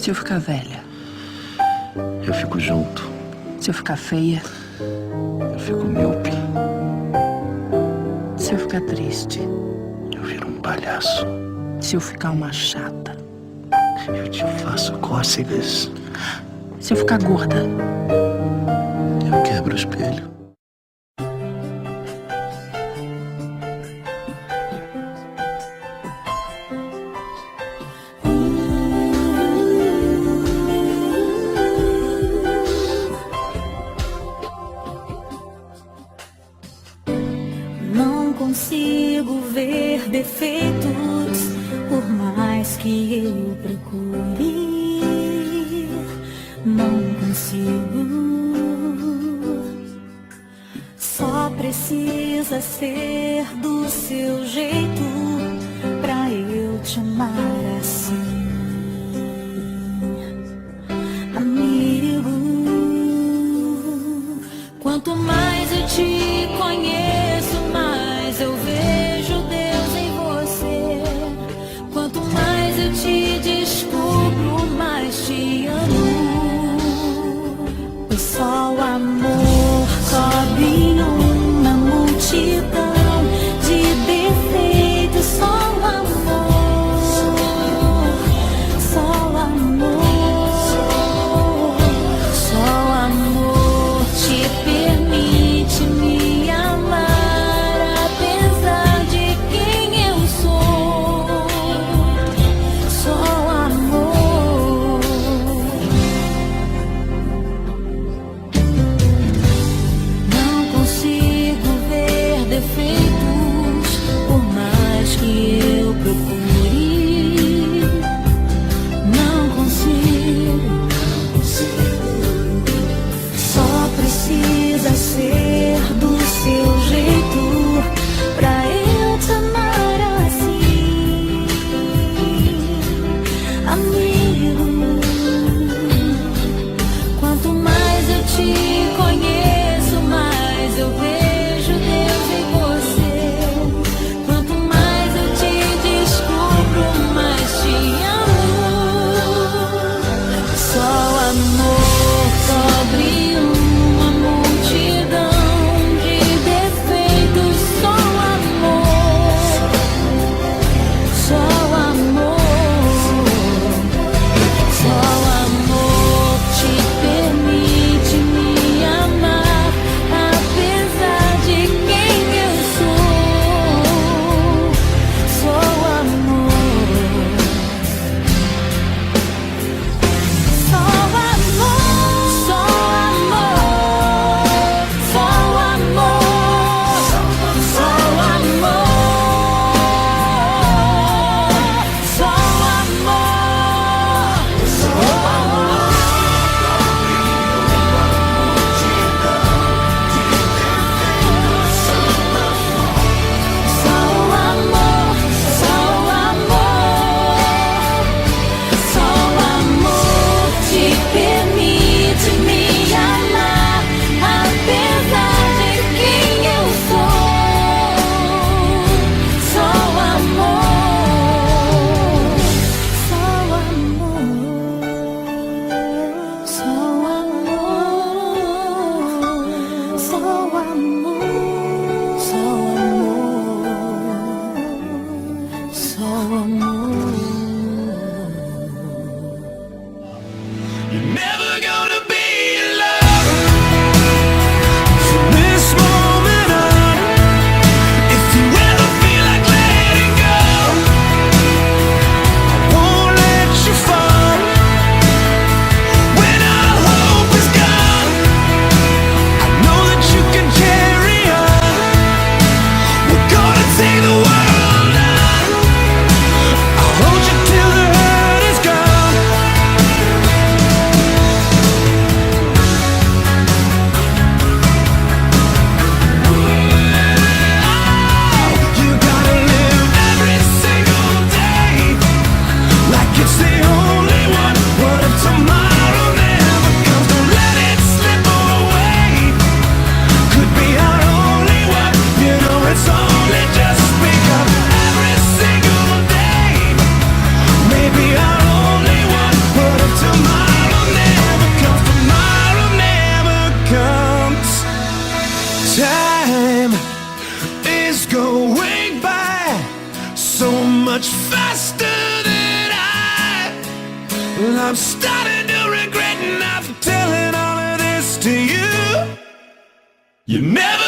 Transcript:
Se eu ficar velha? Eu fico junto. Se eu ficar feia? Eu fico míope. Se eu ficar triste? Eu viro um palhaço. Se eu ficar uma chata? Eu te faço cócegas. Se eu ficar gorda? Eu quebro o espelho. Não consigo ver defeitos, por mais que eu procure. Não consigo. Só precisa ser do seu jeito pra eu te amar assim, amigo. Quanto mais eu te conheço, mais eu vejo Deus em você. Quanto mais eu te descubro, mais te amo. Pois só o amor cobre uma multidão de defeitos. Só o amor, só o amor, só o amor te permite me amar, apesar de quem eu sou. Só o amor. Não consigo ver defeitos, por mais que eu procure. Não consigo. Só precisa ser do seu jeito pra eu te amar assim, amigo. Quanto mais eu te conheço, mais eu vejo Deus em você. Quanto mais eu te descubro, mais te amo. Só o amor cobre uma multidão de defeitos. Só o amor, só o amor, só o amor te permite me amar, apesar de quem eu sou. Só o amor, só o amor, só o amor, só o amor, só o amor, só o amor, só o amor. Só o amor, só o amor, só o amor te permite me amar, apesar de quem eu sou. Só o amor, só o amor, só o amor, só o amor, só o amor, só o amor. You're never gonna be alone from this moment on. If you ever feel like letting go, I won't let you fall. When all hope is gone, I know that you can carry on. We're gonna take the world on. I'll hold you till the hurt is gone. Well, I'm starting to regret not telling all of this to you. You never